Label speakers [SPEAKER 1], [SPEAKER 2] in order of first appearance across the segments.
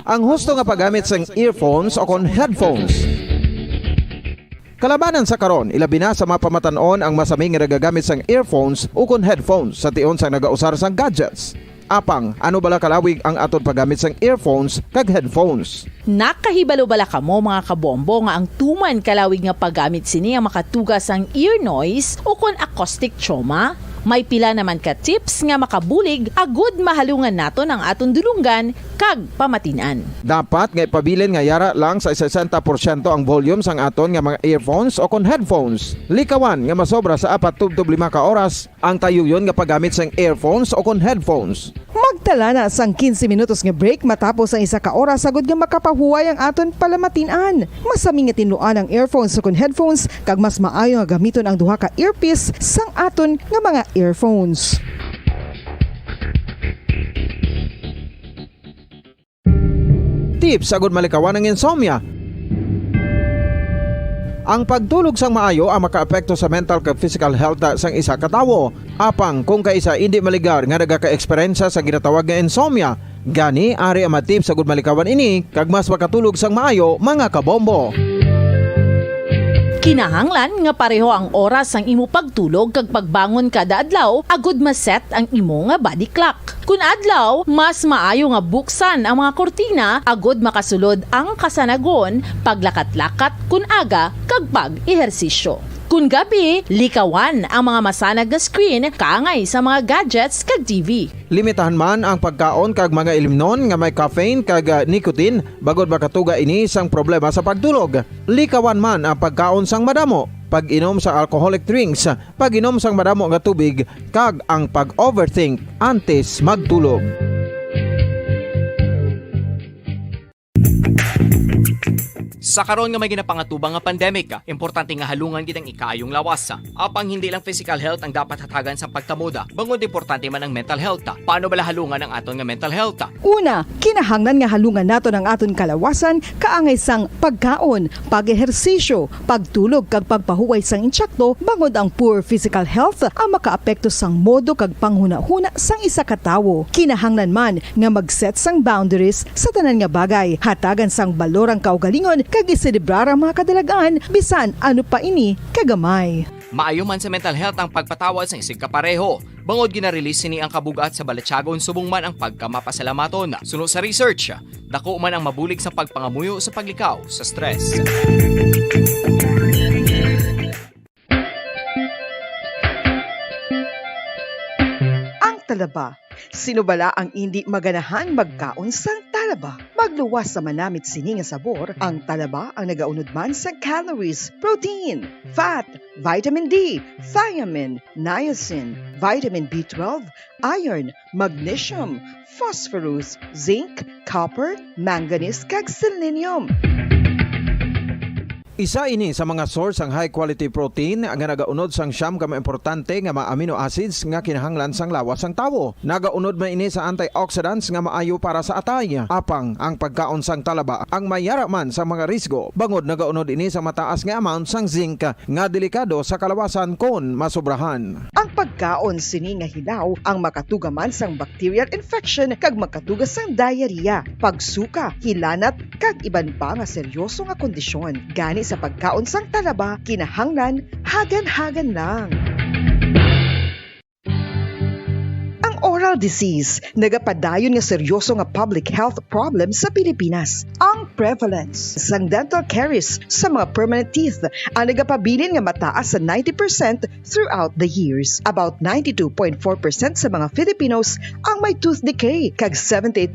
[SPEAKER 1] Ang husto nga paggamit sang earphones o kon headphones. Kalabanan sa karon, ilabi na sa mga pamatanon ang masami nga nagagamit sang earphones o kon headphones sa tion sang nagausar sang gadgets. Apang, ano bala kalawig ang aton paggamit sang earphones kag headphones?
[SPEAKER 2] Nakahibalo bala kamo mga kabombo nga ang tuman kalawig nga paggamit sini ang makatugas ang ear noise o kon acoustic trauma? May pila naman ka tips nga makabulig agud mahalungan naton ang aton dulunggan kag pamatinan.
[SPEAKER 1] Dapat nga ipabilin nga yara lang sa 60% ang volume sang aton nga mga earphones o kon headphones. Likawan nga masobra sa 4 tub 5 ka oras ang tayuyon nga paggamit sang earphones o kon headphones.
[SPEAKER 3] Magtala na sang 15 minutos nga break matapos ang 1 ka oras sagod nga makapahuway ang aton palamatinan. Masami nga tinuan ang earphones o kon headphones kag mas maayo nga gamiton ang duha ka earpiece sang aton nga mga earphones.
[SPEAKER 1] Tips agud malikawan ang insomnia. Ang pagtulog sang maayo ang makaapekto sa mental kag physical health sang isa ka tawo. Apang kung kaisa hindi maligar nga nagaka-eksperyensya sa ginatawag nga insomnia, gani ari ang mga tips agud malikawan ini kag mas makatulog sang maayo mga kabombo.
[SPEAKER 2] Kinahanglan nga pareho ang oras ang imo pagtulog kag pagbangon kada adlaw agud maset ang imo nga body clock. Kun adlaw, mas maayo nga buksan ang mga kortina agud makasulod ang kasanagon, paglakat-lakat kun aga kag pag-ehersisyo. Kun gabi, likawan ang mga masanag nga screen kaangay sa mga gadgets kag TV.
[SPEAKER 1] Limitahan man ang pagkaon kag mga ilimnon nga may caffeine kag nicotine bagod makatuga ini sang problema sa pagtulog. Likawan man ang pagkaon sang madamo, pag-inom sa alcoholic drinks, pag-inom sang madamo nga tubig kag ang pag-overthink antes magtulog.
[SPEAKER 4] Sa karon nga may ginapangatubang nga pandemic, importante nga halungan gid ang ikaayong lawas. Apang hindi lang physical health ang dapat hatagan sa pagtamuda, bangod importante man ang mental health. Paano bala halungan ang aton nga mental health?
[SPEAKER 3] Una, kinahanglan nga halungan naton ang aton kalawasan kaangay sang pagkaon, pag-ehersisyo, pagtulog kag pagpahuway sang insyakto bangod ang poor physical health ang makaapekto sang modo kag panghuna-huna sang isa ka tawo. Kinahanglan man nga mag-set sang boundaries sa tanan nga bagay, hatagan sang balorang kaugalingon kag iselebrar ang mga kadalagan bisan ano pa ini kagamay.
[SPEAKER 4] Maayo man sa mental health ang pagpatawad sa isig kapareho. Bangod gina-release ni ang kabugat sa balatsagon subong man ang pagkamapasalamaton. Sunod sa research, dako man ang mabulig sa pagpangamuyo sa paglikaw sa stress.
[SPEAKER 3] Ang talaba. Sino bala ang hindi maganahan magkaon sang talaba? Magluwas sa manamit sini nga sabor, ang talaba ang nagaunod man sa calories, protein, fat, vitamin D, thiamine, niacin, vitamin B12, iron, magnesium, phosphorus, zinc, copper, manganese kag selenium.
[SPEAKER 1] Isa ini sa mga source ang high quality protein nga nagaunod sang siyam ka importante nga mga amino acids nga kinahanglan sang lawas sang tawo. Nagaunod man ini sa antioxidants nga maayo para sa atay. Apang ang pagkaon sang talaba ang mayara man sa mga risgo. Bangod nagaunod ini sa mataas nga amount sang zinc nga delikado sa kalawasan kon masobrahan.
[SPEAKER 3] Ang pagkaon sini nga hilaw ang makatuga man sang bacterial infection kag makatuga sang diarrhea, pagsuka, hilanat kag iban pa nga seryoso nga kondisyon. Gani sa pagkaon sang talaba, kinahanglan hagan-hagan lang. Oral disease, nagapadayon nga seryoso nga public health problem sa Pilipinas. Ang prevalence sang dental caries sa mga permanent teeth ang nagapabilin nga mataas sa 90% throughout the years. About 92.4% sa mga Filipinos ang may tooth decay, kag 78%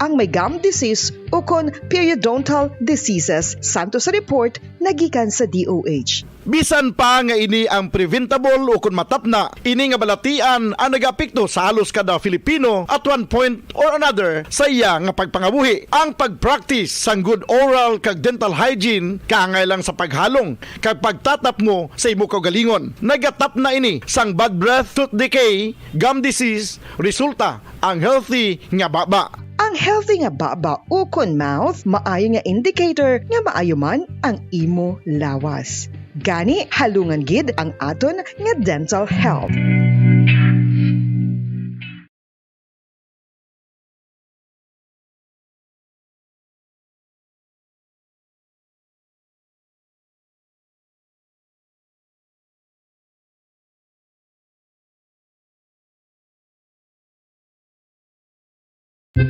[SPEAKER 3] ang may gum disease o kon periodontal diseases, santo sa report nagikan sa DOH.
[SPEAKER 5] Bisan pa nga ini ang preventable o kung matapna, ini nga balatian ang nag-apekto sa halos kada Filipino at one point or another sa iya nga pagpangabuhi. Ang pag-practice sang good oral kag dental hygiene kaangay lang sa paghalong kag pagtatap mo sa imo kaugalingon. Nagatap na ini sang bad breath, tooth decay, gum disease, resulta ang healthy nga baba.
[SPEAKER 3] Ang healthy nga baba ukon mouth maayo nga indicator nga maayo man ang imo lawas. Gani halungan gid ang aton nga dental health.
[SPEAKER 6] San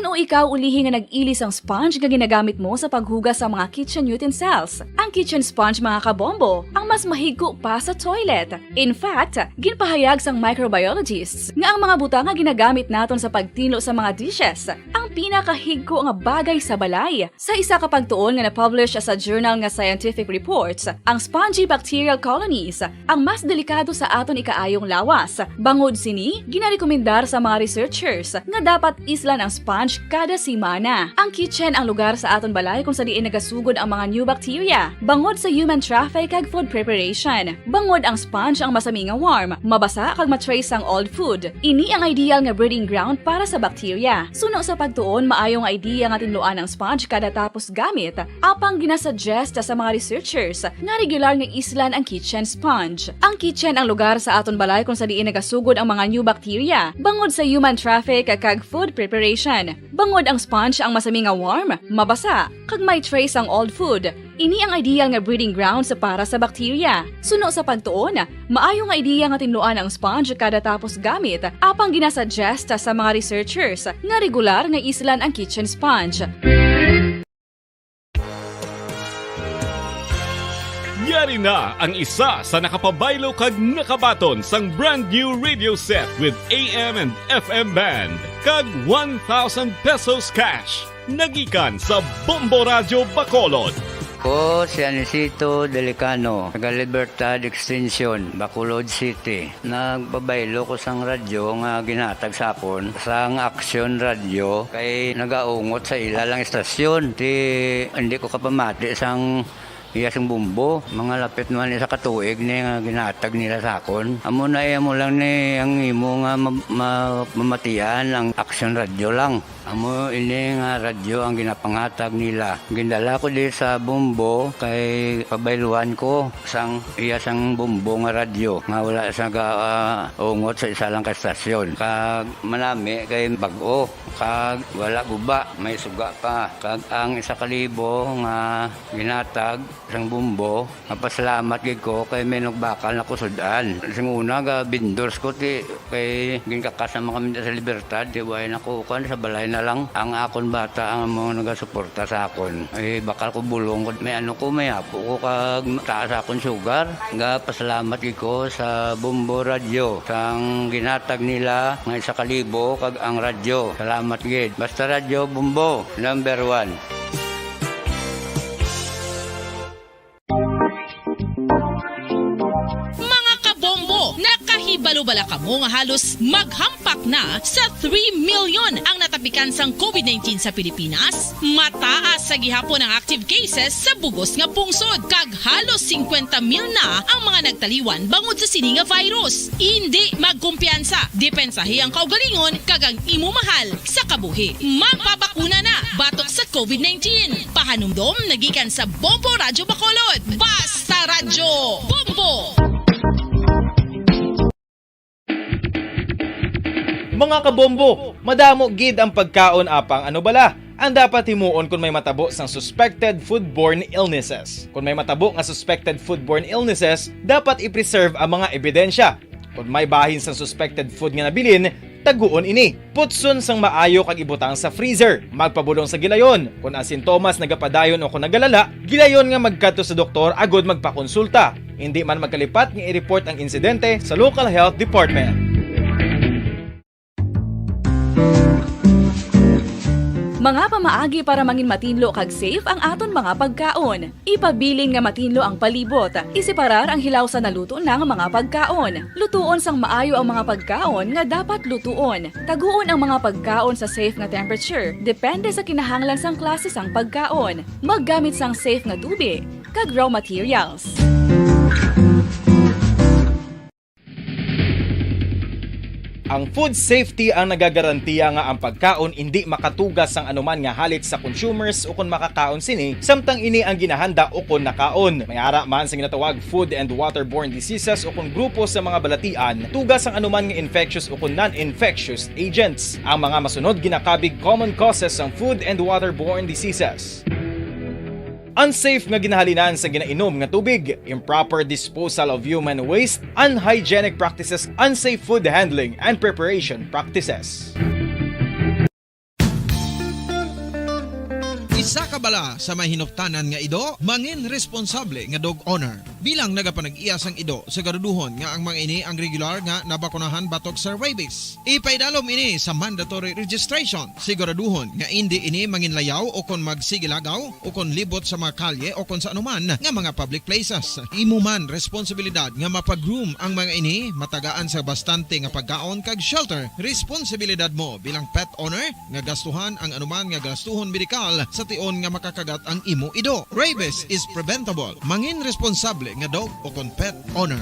[SPEAKER 6] o ikaw ulihi nga nag-ilis ang sponge nga ginagamit mo sa paghugas sa mga kitchen utensils? Ang kitchen sponge mga kabombo, ang mas mahigko pa sa toilet. In fact, ginpahayag sang microbiologists nga ang mga butang nga ginagamit naton sa pagtinlo sa mga dishes, ang pinakahigko nga bagay sa balay. Sa isa ka pagtuon nga na-publish sa journal nga Scientific Reports, ang spongy bacterial colonies ang mas delikado sa aton ikaayong lawas. Bangod sini, ginarekomendar sa mga researchers nga dapat islan ang sponge kada simana. Ang kitchen ang lugar sa aton balay kung sa diin nagasugod ang mga new bacteria. Bangod sa human traffic kag food preparation. Bangod ang sponge ang masami nga warm, mabasa kag matrace ang old food. Ini ang ideal nga breeding ground para sa bacteria. Suno sa pagtuon, maayo nga idea nga tinluan ang sponge kada tapos gamit. Apang ginasuggest sa mga researchers nga regular nga islan ang kitchen sponge. Ang kitchen ang lugar sa aton balay kung sa diin nagasugod ang mga new bacteria. Bangod sa human traffic kag food preparation. Bangod ang sponge ang masami nga warm, mabasa, kag may trace ang old food. Ini ang ideal nga breeding ground sa para sa bacteria. Suno sa pagtuon, maayo nga idea nga tinluan ang sponge kada tapos gamit, apang ginasuggest sa mga researchers nga regular nga islan ang kitchen sponge.
[SPEAKER 7] Yari na ang isa sa nakapabaylo kag nakabaton sang brand new radio set with AM and FM band kag 1,000 pesos cash. Nagikan sa Bombo Radio Bacolod.
[SPEAKER 8] Ko si Anisito Delicano, taga Libertad Extension, Bacolod City. Nagbabaylo ko sang radyo nga ginatag sapon sang Action Radio kay nagaungot sa ilalang estasyon. Hindi ko kapamati sang iyasang bumbo, mga lapit naman isa katuig ni nga ginatag nila sakon. Amo na mo lang ni ang imo nga mamatian ang Action Radio lang. Amo ini nga radyo ang ginapangatag nila. Gindala ko di sa bumbo kay pabayluan ko sang iyasang bumbo nga radyo nga wala sa ungot sa isa lang ka estasyon. Kag manami kay bag-o kag wala guba, may suga pa. Kag ang 1,000 nga ginatag sang bumbo, napasalamat gid ko kay may nagbakal na kusudan. Sing una ga vendors ko ti kay ginkakasama kami sa Libertad, di way nakukan sa balay na lang ang akon bata ang mga nagasuporta sa akon. Ay bakal ko bulong ko may ano ko may apo ko kag taas akon sugar. Ga pasalamat gid ko sa Bumbo Radio sang ginatag nila nga 1,000 kag ang radyo. Salamat gid. Basta Radio Bumbo number 1.
[SPEAKER 9] Nakahibalo-bala ka mo nga halos maghampak na sa 3 million ang natapikan sang COVID-19 sa Pilipinas. Mataas sa gihapon ang active cases sa bugos nga pungsod. Kag halos 50 mil na ang mga nagtaliwan bangod sa sini nga virus. Hindi magkumpiyansa. Depensahi ang kaugalingon kag ang imo mahal sa kabuhi. Magpabakuna na batok sa COVID-19. Pahanumdom nagikan sa Bombo Radio Bacolod. Basta Radyo Bombo!
[SPEAKER 10] Mga kabombo, madamo gid ang pagkaon apang ano bala ang dapat himuon kung may matabo sang suspected foodborne illnesses. Kung may matabo nga suspected foodborne illnesses, dapat i-preserve ang mga ebidensya. Kung may bahin sang suspected food nga nabilin, taguon ini. Putson sang maayo kag ibutang sa freezer. Magpabulong sa gilayon. Kung ang sintomas nagapadayon o kung nagalala, gilayon nga magkadto sa doktor agod magpakonsulta. Hindi man magkalipat nga i-report ang insidente sa local health department.
[SPEAKER 6] Mga pamaagi para mangin matinlo kag safe ang aton mga pagkaon. Ipabilin nga matinlo ang palibot. Isiparar ang hilaw sa naluto ng mga pagkaon. Lutuon sang maayo ang mga pagkaon nga dapat lutuon. Taguon ang mga pagkaon sa safe nga temperature. Depende sa kinahanglan sang klase sang pagkaon. Maggamit sang safe nga tubig kag raw materials.
[SPEAKER 10] Ang food safety ang nagagarantiya nga ang pagkaon hindi makatugas sang anuman nga halit sa consumers o kung makakaon sini, samtang ini ang ginahanda o kung nakaon. May ara man sa ginatawag food and waterborne diseases o kung grupo sa mga balatian, tugas ang anuman nga infectious o kung non-infectious agents. Ang mga masunod ginakabig common causes ng food and waterborne diseases. Unsafe nga ginahalinan sa ginainom nga tubig, improper disposal of human waste, unhygienic practices, unsafe food handling and preparation practices.
[SPEAKER 1] Isa ka bala sa mahinuptanan nga ido, mangin responsable nga dog owner. Bilang nagapanag-iyas ang ido, siguraduhon nga ang mga ini ang regular nga nabakunahan batok sa rabies. Ipaidalom ini sa mandatory registration. Siguraduhon nga hindi ini manginlayaw o kon magsigilagaw o kon libot sa mga kalye o kon sa anuman nga mga public places. Imo man responsibilidad nga mapag-groom ang mga ini, matagaan sa bastante nga pagkaon kag shelter. Responsibilidad mo bilang pet owner nga gastuhan ang anuman nga gastuhon medikal sa tion nga makakagat ang imo ido. Rabies is preventable. Mangin responsable nga dog o kon pet owner.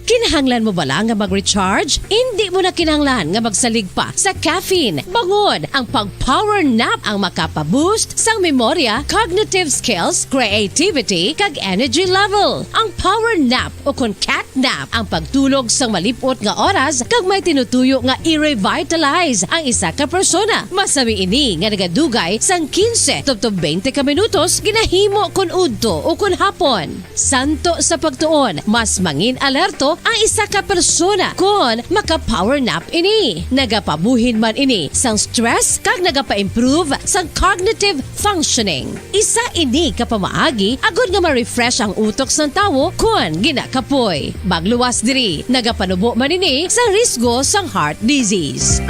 [SPEAKER 11] Kinahanglan mo bala nga mag-recharge? Hindi mo na kinahanglan nga magsalig pa sa caffeine. Bangod ang pag-power nap ang makapaboost sang memorya, cognitive skills, creativity, kag energy level. Ang power nap o kon cat nap ang pagtulog sang malipot nga oras kag may tinutuyo nga i-revitalize ang isa ka persona. Masami ini nga nagadugay sang 15 to 20 ka minutos ginahimo kun udto o kun hapon. Santo sa pagtuon, mas mangin alerto ang isa ka persona kung maka-power nap ini. Nagapabuhin man ini sang stress kag nagapa-improve sang cognitive functioning. Isa ini kapamaagi agud nga ma-refresh ang utok sang tawo kung ginakapoy. Bagluwas diri, nagapanubo man ini sa risgo sang heart disease.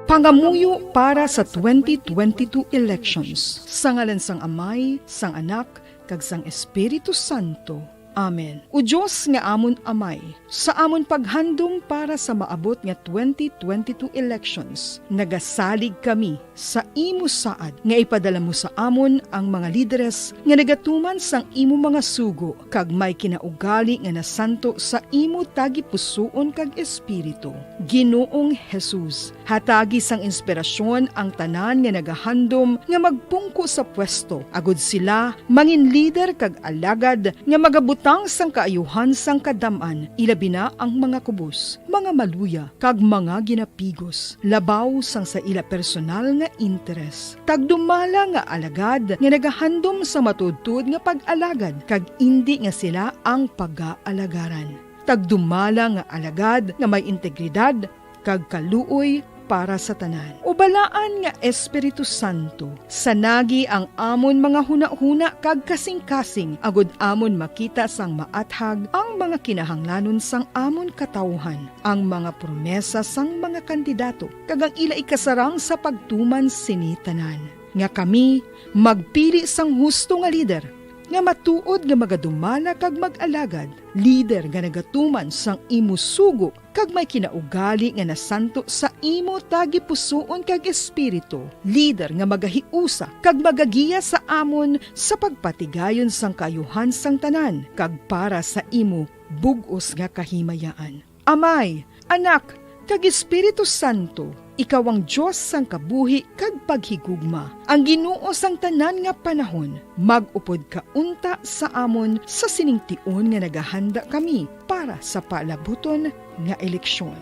[SPEAKER 3] Pangamuyo para sa 2022 elections. Sa ngalan sang Amay, sang Anak, kag sang Espiritu Santo. Amen. O Diyos nga amon Amay, sa amon paghandom para sa maabot nga 2022 elections, nagasalig kami sa imo saad nga ipadala mo sa amon ang mga lideres nga nagatuman sang imo mga sugo kag may kinaugali nga nasanto sa imo tagi pusoon kag espiritu. Ginoong Jesus, hatagi sang inspirasyon ang tanan nga nagahandom nga magpungko sa pwesto. Agud sila mangin leader kag alagad nga magabutan sang kaayuhan sang kadaman, ilabi na ang mga kubos, mga maluya, kag mga ginapigos, labaw sang sa ila personal nga interes. Tagdumala nga alagad nga nagahandom sa matudtud nga pag-alagad, kag indi nga sila ang pag-aalagaran. Tagdumala nga alagad nga may integridad, kag kaluoy para sa tanan. Ubalaan nga Espiritu Santo, sanagi ang amon mga huna-huna kag kasing-kasing, agud amon makita sang maathag ang mga kinahanglanon sang amon katawhan, ang mga promesa sang mga kandidato, kag ang ila ikasarang sa pagtuman sini tanan. Nga kami magpili sang husto nga lider, nga matuod nga magadumala kag mag-alagad, lider nga nagatuman sang imo sugo kag may kinaugali nga nasanto sa imo tagi pusoon kag espiritu, lider nga magahiusa kag magagiya sa amon sa pagpatigayon sang kayuhan sang tanan kag para sa imo bug-os nga kahimayaan. Amay, Anak, kag Espiritu Santo, ikaw ang Diyos sang kabuhi kag paghigugma. Ang Ginoo sang tanan nga panahon, mag-upod ka unta sa amon sa siningtion nga nagahanda kami para sa palabuton nga eleksyon.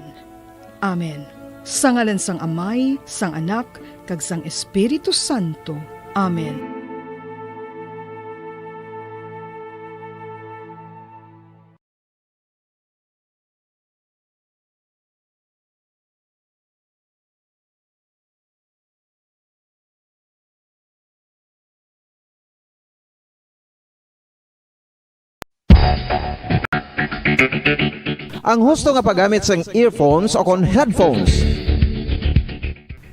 [SPEAKER 3] Amen. Sa ngalan sang Amay, sang Anak, kag sang Espiritu Santo. Amen.
[SPEAKER 1] Ang husto nga paggamit sang earphones o kon headphones.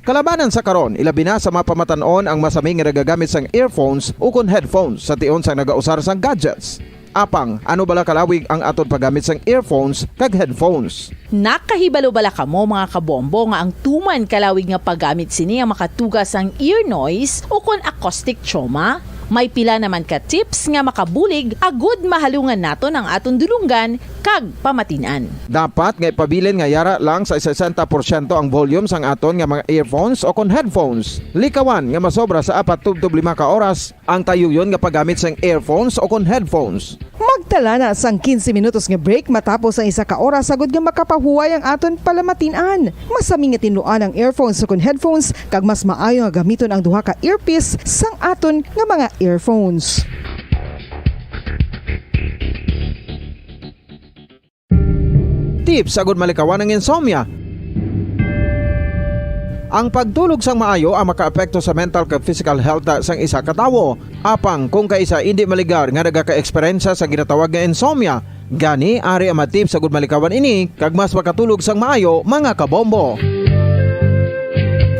[SPEAKER 1] Kalabanan sa karon, ilabi na sa mapamatanon ang masami nga nagagamit sang earphones o kon headphones sa tion sang nagausar sang gadgets. Apang, ano bala kalawig ang atod paggamit sang earphones kag headphones?
[SPEAKER 2] Nakahibalo bala kamo mga kabombo nga ang tuman kalawig nga paggamit sini ang makatugas ang ear noise o kon acoustic trauma? May pila naman ka tips nga makabulig agud mahalungan nato ang aton dulunggan kag pamatinan.
[SPEAKER 1] Dapat nga ipabilin nga yara lang sa 60% ang volume sang aton nga mga earphones o kon headphones. Likawan nga masobra sa 4-5 ka oras ang tayuyon nga paggamit sang earphones o kon headphones.
[SPEAKER 3] Magtala na sang 15 minutos nga break matapos ang 1 ka oras sagod nga makapahuway ang aton palamatinan. Masami nga tinuan ang earphones o kon headphones kag mas maayo nga gamiton ang duha ka earpiece sang aton nga mga earphones.
[SPEAKER 1] Tips agud malikawan ang insomnia. Ang pagtulog sang maayo ang makaapekto sa mental kag physical health sang isa ka tawo. Apang kung kaisa hindi maligar nga nagaka-eksperyensya sa ginatawag nga insomnia, gani ari ang matip sagud malikawan ini kag mas makatulog sang maayo mga kabombo.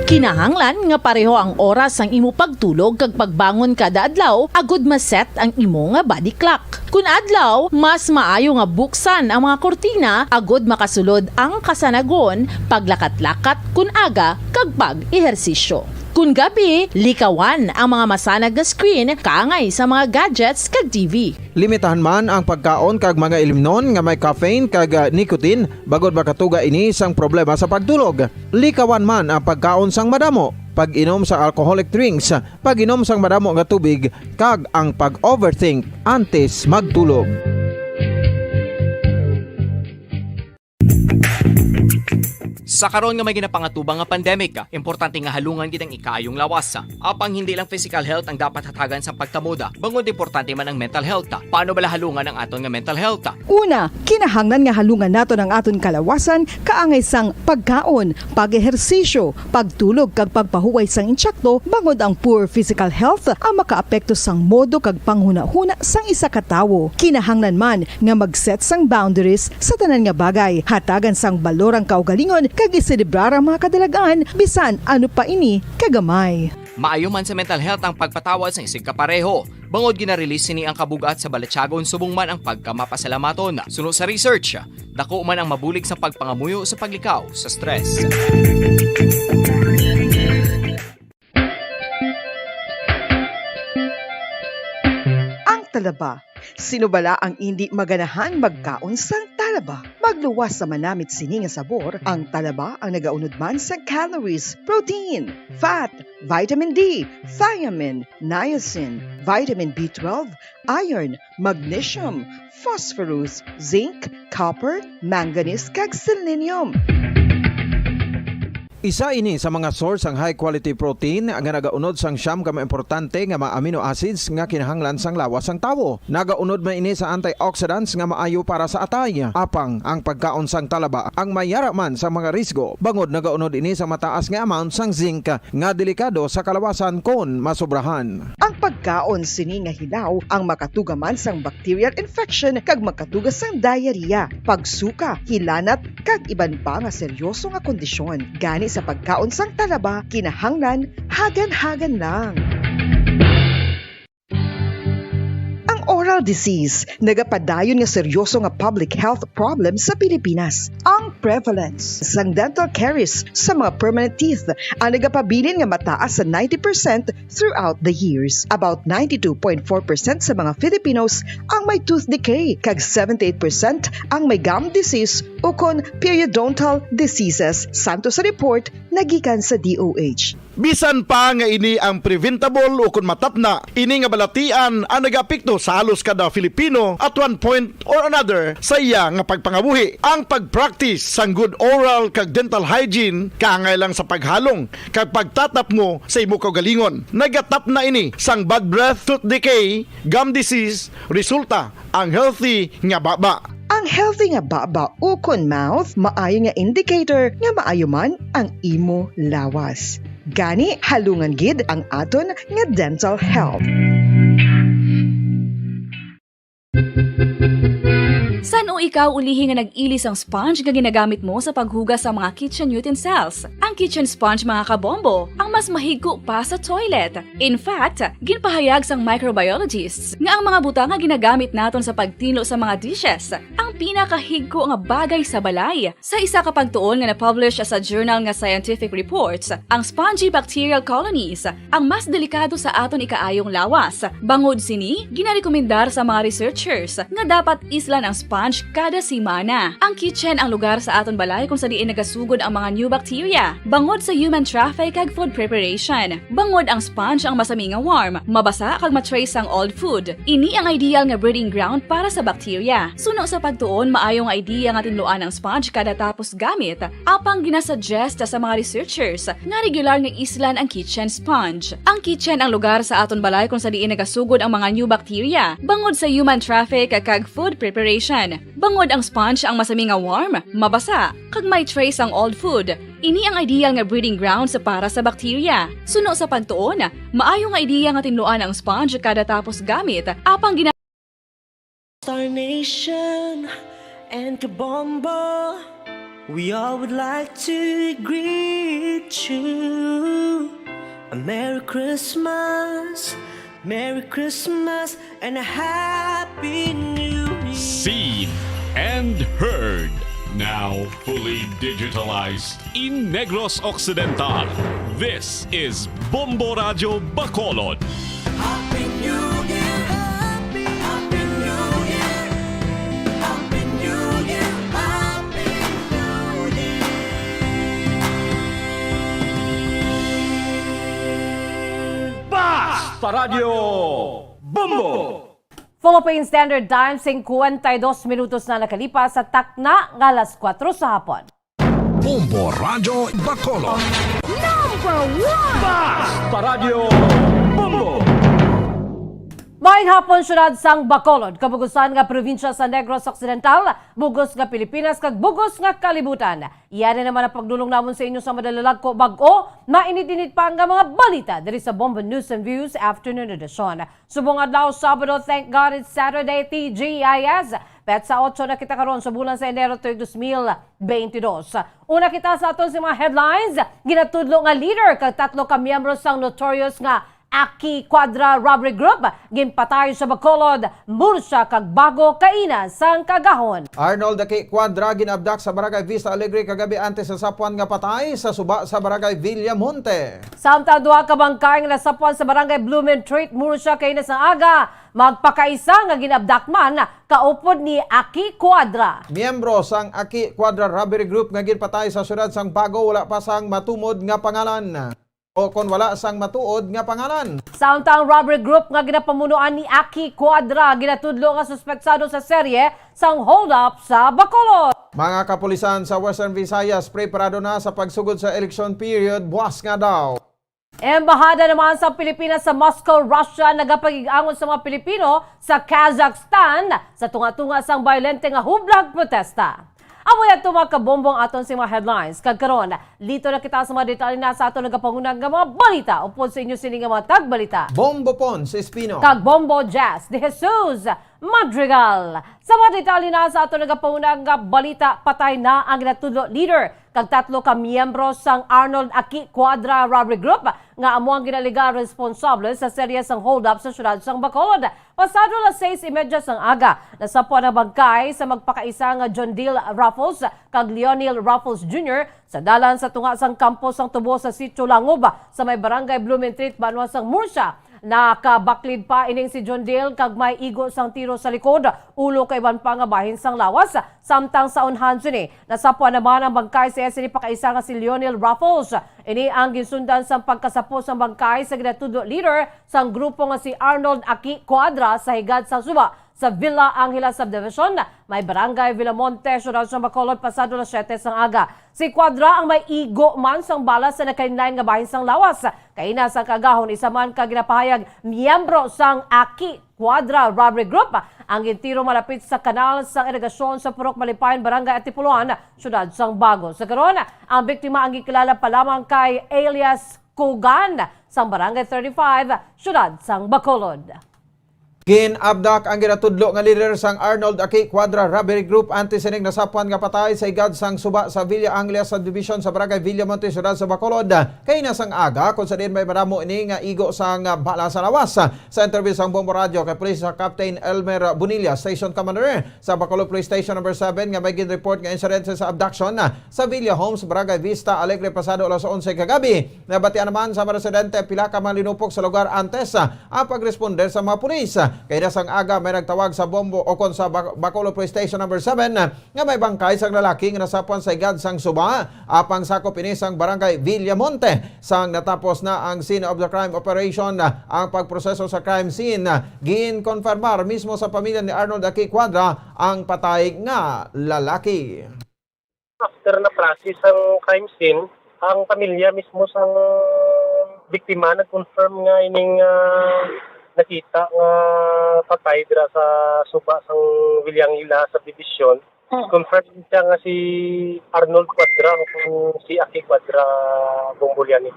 [SPEAKER 2] Kinahanglan nga pareho ang oras sang imo pagtulog kag pagbangon kada adlaw agud maset ang imo nga body clock. Kun adlaw, mas maayo nga buksan ang mga kortina agud makasulod ang kasanagon, paglakat-lakat kun aga kag pag-ehersisyo. Kun gabi, likawan ang mga masanag nga screen kaangay sa mga gadgets kag TV.
[SPEAKER 1] Limitahan man ang pagkaon kag mga ilimnon nga may caffeine kag nicotine bagod makatuga ini sang problema sa pagtulog. Likawan man ang pagkaon sang madamo, pag-inom sa alcoholic drinks, pag-inom sang madamo nga tubig kag ang pag-overthink antes magtulog.
[SPEAKER 4] Sa karon nga may ginapangatubang nga pandemic, importante nga halungan gid ang ikaayong lawas. Apang hindi lang physical health ang dapat hatagan sa pagkamuda, bangod importante man ang mental health. Paano bala halungan ang aton nga mental health?
[SPEAKER 3] Una, kinahanglan nga halungan nato ang aton kalawasan kaangay sang pagkaon, pag-ehersisyo, pagtulog kag pagpahuway sang insyakto bangod ang poor physical health ang makaapekto sang modo kag panghuna-huna sang isa ka tawo. Kinahanglan man nga mag-set sang boundaries sa tanan nga bagay, hatagan sang balorang kaugalingon kag iselebrar ang mga kadalagaan bisan ano pa ini kagamay.
[SPEAKER 4] Maayo man sa mental health ang pagpatawad sa isig kapareho. Bangod gina-release sini ang kabugat sa balatsagon subong man ang pagkamapasalamaton. Suno sa research, dako man ang mabulig sa pagpangamuyo sa paglikaw sa stress.
[SPEAKER 3] Ang talaba. Sino bala ang hindi maganahan magkaon sang talaba? Magluwas sa manamit sini nga sabor, ang talaba ang nagaunod man sa calories, protein, fat, vitamin D, thiamine, niacin, vitamin B12, iron, magnesium, phosphorus, zinc, copper, manganese kag selenium.
[SPEAKER 1] Isa ini sa mga source ang high quality protein nga nagaunod sang siyam ka importante nga mga amino acids nga kinahanglan sang lawas sang tawo. Nagaunod man ini sa antioxidants nga maayo para sa atay. Apang ang pagkaon sang talaba ang mayara man sa mga risgo. Bangod nagaunod ini sa mataas nga amount sang zinc nga delikado sa kalawasan kon masobrahan.
[SPEAKER 3] Ang pagkaon sini nga hilaw ang makatuga man sang bacterial infection kag makatuga sang diarrhea, pagsuka, hilanat kag iban pa nga seryoso nga kondisyon. Gani sa pagkaon sang talaba, kinahanglan hagan-hagan lang. Oral disease, nagapadayon nga seryoso nga public health problem sa Pilipinas. Ang prevalence sang dental caries sa mga permanent teeth ang nagapabilin nga mataas sa 90% throughout the years. About 92.4% sa mga Filipinos ang may tooth decay, kag 78% ang may gum disease o kon periodontal diseases, santo sa report nagikan sa DOH.
[SPEAKER 5] Bisan pa nga ini ang preventable o kung matapna, ini nga balatian ang nagapikto sa halos kada Filipino at one point or another sa iya nga pagpangabuhi. Ang pag-practice sang good oral kag dental hygiene kaangay lang sa paghalong kag pagtatap mo sa imo kaugalingon. Nagatap na ini sang bad breath, tooth decay, gum disease, resulta ang healthy nga baba.
[SPEAKER 3] Ang healthy nga baba o kon mouth, maayo nga indicator nga maayo man ang imo lawas. Gani halungan gid ang aton nga dental health.
[SPEAKER 6] Saan o ikaw ulihi nga nag-ilis ang sponge nga ginagamit mo sa paghugas sa mga kitchen utensils? Ang kitchen sponge mga kabombo, ang mas mahigko pa sa toilet. In fact, ginpahayag sang microbiologists nga ang mga butang nga ginagamit naton sa pagtinlo sa mga dishes ang pinakahigko nga bagay sa balay. Sa isa ka pagtuon nga na-publish sa journal nga Scientific Reports, ang spongy bacterial colonies ang mas delikado sa aton ikaayong lawas. Bangod sini, ginarekomendar sa mga researchers nga dapat islan ang sponge kada simana. Ang kitchen ang lugar sa aton balay kung sa diin nagasugod ang mga new bacteria. Bangod sa human traffic kag food preparation. Bangod ang sponge ang masami nga warm, mabasa kag matrace ang old food. Ini ang ideal nga breeding ground para sa bacteria. Suno sa pagtuon, maayong idea nga tinluan ang sponge kada tapos gamit. Apang ginasuggest sa mga researchers nga regular nga islan ang kitchen sponge. Ang kitchen ang lugar sa aton balay kung sa diin nagasugod ang mga new bacteria. Bangod sa human traffic kag food preparation. Bangod ang sponge ang masami nga warm, mabasa, kag may trace ang old food. Ini ang ideal nga breeding ground sa para sa bacteria. Suno sa pagtuon, maayo nga idea nga tinluan ang sponge kada tapos gamit. Apang
[SPEAKER 12] Star Nation and Kabombo, we all would like to greet you. A Merry Christmas, and a Happy New Year.
[SPEAKER 7] Seen and heard. Now fully digitalized in Negros Occidental. This is Bombo Radio Bacolod.
[SPEAKER 12] Happy New Year, Happy New Year, Happy New Year, Happy New Year.
[SPEAKER 5] Basta Radio Bombo!
[SPEAKER 13] Philippine Standard Time, 52 minutos na nakalipas sa takna ng alas 4 sa hapon.
[SPEAKER 14] Bombo Radio Bacolod.
[SPEAKER 5] Basta Radio Bombo!
[SPEAKER 13] Maayong hapon, syudad sang Bacolod, kabugusan nga probinsya sa Negros Occidental, bugos nga Pilipinas, kag bugos nga kalibutan. Iyan na naman ang pagdulong namon sa inyo sa madalalag ko bag-o, mainit-init pa ang mga balita diri sa Bombo News and Views Afternoon Edition. Subong adlaw, Sabado, thank God it's Saturday, TGIS. Pet sa 8 na kita karon sa bulan sa Enero 2022. Una kita sa aton sa mga headlines, ginatudlo nga leader kag 3 ka miyembro sang notorious nga Aki Quadra Robbery Group, ginpatay sa Bacolod, Murcia kag bago kaina sang kagahon.
[SPEAKER 1] Arnold Aki Quadra ginabdak sa Barangay Vista Alegre kagabi antes sa sapuan nga patay sa suba sa Barangay Villamonte.
[SPEAKER 13] Samtang duha ka bangkay nga nasapuan sa Barangay Blumentritt, Murcia kaina sang aga, magpakaisa nga ginabdak man kaupod ni Aki Quadra.
[SPEAKER 1] Miyembro sang Aki Quadra Robbery Group nga ginpatay sa syudad sang Bago wala pa sang matumod nga pangalan. O kung wala sang matuod nga pangalan.
[SPEAKER 13] Samtang robbery group nga ginapamunuan ni Aki Quadra, ginatudlo nga suspeksado sa serye sang hold-up sa Bacolod.
[SPEAKER 1] Mga kapulisan sa Western Visayas preparado na sa pagsugod sa election period, buwas nga daw.
[SPEAKER 13] Embahada naman sa Pilipinas sa Moscow, Russia, nagapag-iangon sa mga Pilipino sa Kazakhstan sa tunga-tunga sang violente nga hublag protesta. Amoy at mga kabombong aton sa mga headlines. Kagkaroon, lito na kita sa mga detalye na sa aton nagapangunang nga mga balita upod sa inyo sining mga tagbalita.
[SPEAKER 1] Bombo Pons Espino.
[SPEAKER 13] Kag Bombo Jazz de Jesus Madrigal. Sa mga detalye na sa aton nagapangunang nga balita, patay na ang ginatudlo leader kag 3 ka miyembro sang Arnold Aki Quadra Robbery Group nga amo ang ginaliga responsable sa serye sang hold-up sa syudad sang Bacolod. Pasado las 6:30 sang aga, nasapuan ang bangkay sa magpakaisa nga John Deal Raffles kag Leonel Raffles Jr. sa dalan sa tunga sang kampo sang tubo sa Sitio Langob sa may Barangay Blumentritt, Banwa sang Murcia. Nakabaklid pa ining si John Dale kag may igo sang tiro sa likod, ulo kay iban pa nga bahin sang lawas. Samtang sa unhan sini, nasapuan naman ang bangkay sa SNI pakaisa nga si Leonel Raffles. Ini ang gisundan sang pagkasapo sang bangkay sa ginatudlo leader sang grupo nga si Arnold Aki Quadra sa higad sa Suba sa Villa Angela Subdivision, may Barangay Villamonte, syudad sa Bacolod, pasado las 7 sang aga. Si Quadra ang may igo man sang bala sa nakainlain nga bahin sang lawas. Kaina sa kagahon, isa man ka ginapahayag miyembro sang Aki Quadra Robbery Group ang gintiro malapit sa kanal sang irigasyon sa Purok Malipayan, Barangay Antipoloan, syudad sang Bago. Sa karon, ang biktima ang gikilala pa lamang kay alias Kugan sang Barangay 35, syudad sang Bacolod.
[SPEAKER 1] Ginabdak ang ginatudlo nga leader sang Arnold Aki Quadra Robbery Group anti-sining nasapuan nga patay sa igad sang suba sa Villa Anglia Subdivision sa Barangay Villamonte, Ciudad sa Bacolod. Kay nasang aga kung sa din may maramo ini nga igo sang bala sa lawas. Sa interview sang Bombo Radio kay Police Captain Elmer Bonilla, Station Commander sa Bacolod Police Station number 7 nga may gin-report nga incident sa abduction sa Villa Homes, Barangay Vista Alegre pasado alas 11 kagabi. Nabatian naman sa mga residente pila ka mga linupok sa lugar antes ang pag-responder sa mga pulis. Kaya nasang aga may nagtawag sa Bombo o kon sa Bacolod Police Station number 7 nga may bangkay sang lalaki nga nasapuan sa igad sang suba apang sakop ini sang Barangay Villamonte. Sang natapos na ang scene of the crime operation ang pagproseso sa crime scene, gin-konfirmar mismo sa pamilya ni Arnold Aki Quadra ang patay nga lalaki.
[SPEAKER 15] After na process ang crime scene, ang pamilya mismo sang biktima nag-confirm nga ining nakita nga patay dira sa suba sang Villangila Subdivision. Confirm siya nga si Arnold Quadra o si Aki Quadra Bombolyani.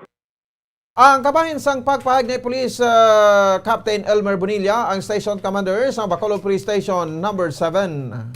[SPEAKER 1] Ang kabahin sang pagpahag ni Police Captain Elmer Bonilla, ang Station Commander sa Bacolod Police Station number 7.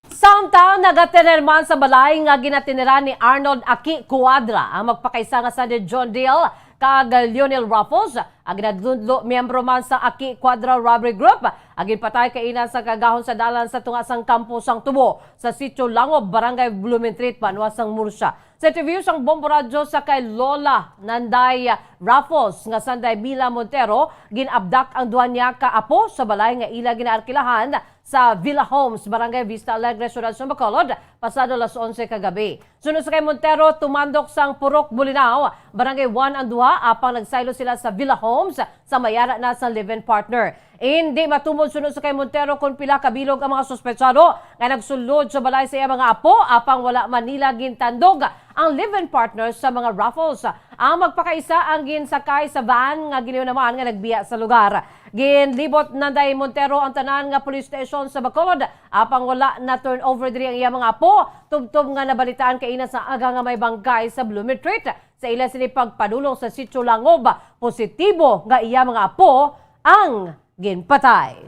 [SPEAKER 13] Samtang nagatinirman sa balay nga ginatinira ni Arnold Aki Quadra ang magpakaisa nga sa John Dale kag Lionel Raffles, ang ginadudlo miyembro man sa Aki Quadra Robbery Group, ang ginpatay kainan sa kagahon sa dalan sa tunga sang kampo sang Tubo sa Sitio Langob, Barangay Blumentritt, Panuasang Murcia. Sa interview sang Bombo Radio sa kay Lola Nanday Raffles nga Sanday Mila Montero, ginabdak ang duha niya ka apo sa balay nga ila ginaarkilahan sa Villa Homes, Barangay Vista Alegre, Ciudad sa Bacolod, pasado alas 11 kagabi. Sunod sa kay Montero, tumandok sang Purok Bulinaw, Barangay 1 ang duha, apang nagsaylo sila sa Villa Homes sa mayara na sa live-in partner. Hindi matumod sunod sa kay Montero kung pila kabilog ang mga suspetsado nga nagsulod sa balay sa iya mga apo, apang wala Manila gintandog ang live-in partners sa mga Raffles. Ang magpakaisa ang ginsakay sa van nga giliw naman nga nagbiya sa lugar. Ginlibot Nanday Montero ang tanan nga police station sa Bacolod, apang wala na turnover diri ang iya mga apo, tubtob nga nabalitaan kay ina sa aga nga may bangkay sa Blumentritt. Sa ila sini pagpadulong sa Sitio Langob, positibo nga iya mga apo ang ginpatay.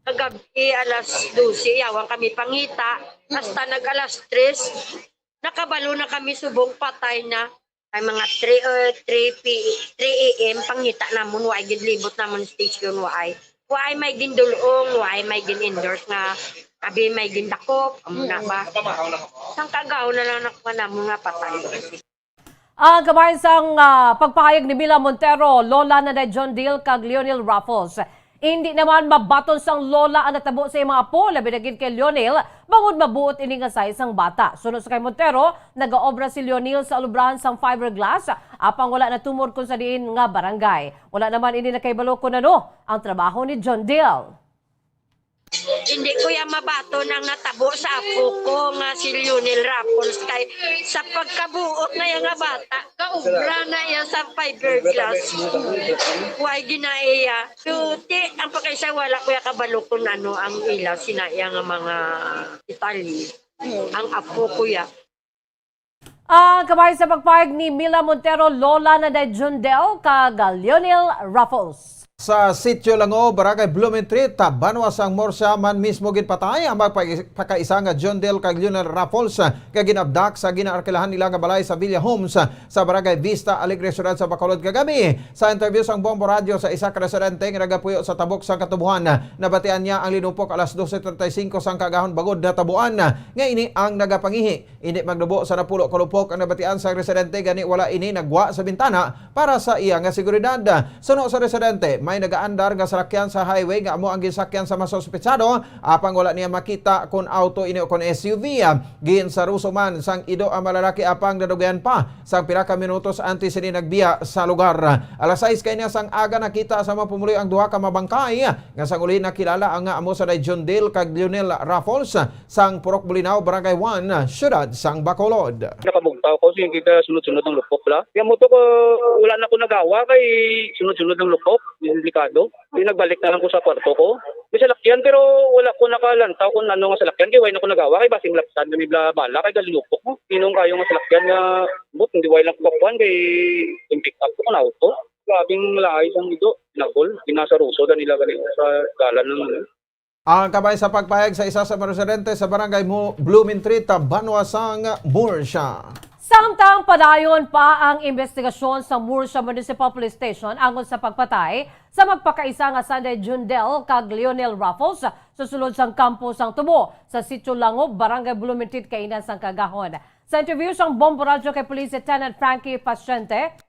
[SPEAKER 16] Gabi alas 12, yawan kami pangita, hasta nag alas 3, nakabalo na kami subong patay na. Ay mga 3 a.m. pangita namon, waay ginlibot namon station, waay may gindulong, waay may gin-endorse nga, kabi may gindakop, amuna ba? Sang kagaw na lang nakmanamon nga patay.
[SPEAKER 13] Ang kabayan sang pagpahayag ni Mila Montero, Lola Nanday John Dale kag Lionel Raffles. Hindi naman mabaton sang lola ang natabo sa mga apo, labi na gid kay Lionel, bangod mabuot ini nga sa isang bata. Sunod sa kay Montero, nagaobra si Lionel sa alubrahan sang fiberglass, apang wala na tumor kung sa diin nga barangay. Wala naman ini nakaibalo kung ano ang trabaho ni John Dale.
[SPEAKER 16] Hindi ko yan mabato nang natabo sa apo ko nga si Lionel Raffles kay sa pagkabuot na yung nga bata, kaubra na yan sa fiberglass. Huwag ginaiya. Suti, ang pagkaisa wala ko yung kabalo kung ano ang ilaw sinaya nga mga Itali. Ang apo ko yan.
[SPEAKER 13] Kabayan sa pagpahayag ni Mila Montero, Lola Nanday John Dale kag Lionel Raffles.
[SPEAKER 1] Sa Sitio Langob, Barangay Blumentritt, Banuasang Murcia man mismo ginpatay ang magpakaisa nga John Dale kag Lionel Raffles kag ginabdak sa ginaarkilahan nila nga balay sa Villa Homes sa Barangay Vista Alegre, Ciudad sa Bacolod kagabi. Sa interview sang Bombo Radio sa isa ka residente nga nagapuyo sa tabok sang Katubuhan, nabatian niya ang linupok alas 12:35 sang kagahon bagod na tabuan nga ini ang nagapangihi. Ini magdubo sa napulo kalupok ang nabatian sa residente gani wala ini nagwa sa bintana para sa iya nga seguridad. Suno sa residente, may nagaandar nga salakyan sa highway nga amo ang gisakyan sa masuspetsado, apang wala niya makita kung auto ini o kung SUV. Gin sa rusuman sang ido ang malalaki, apang nadugayan pa sang pila ka minutos antes sini nagbiya sa lugar. Alas 6 kay niya sang aga nakita sa mapumuloy ang duha ka mabangkay nga sang uli nakilala ang amo sa John Dale kag Lionel Raffles sang Purok Bulinaw, Barangay 1, Ciudad sang Bacolod.
[SPEAKER 17] Nakabugtaw ko sige ka sunod-sunod ng lupok la. Kaya mo to ko wala na ko nagawa kay sunod-sunod ng lupok. Delikado. Nagbalik na lang ko sa kwarto ko. May salakyan pero wala ko nakalantaw kung ano nga salakyan. Kaya wala na ko nagawa. Kay basing lapsan na may bala. Kay galilupok mo. Sinong kayo nga salakyan nga but hindi wala lang kukuhan. Kay pick up ko na auto. Grabing laay sang ito. Pinakol. Pinasaruso na nila ganito sa galan ng ano.
[SPEAKER 1] Ang kabay sa pagpahayag sa isa sa mga residente sa barangay Blooming Treat, Banwasang, Murcia.
[SPEAKER 13] Samtang padayon pa ang investigasyon sa Murcia Municipal Police Station angon sa pagpatay sa magpakaisa nga Sunday Jundel kag Lionel Raffles sa sulod sang kampo sang Tubo sa Sitio Langob, barangay Blooming Treat, kainan sang Kagahon. Sa interview sang Bombo Radio kay Police Lieutenant Frankie Pasyente,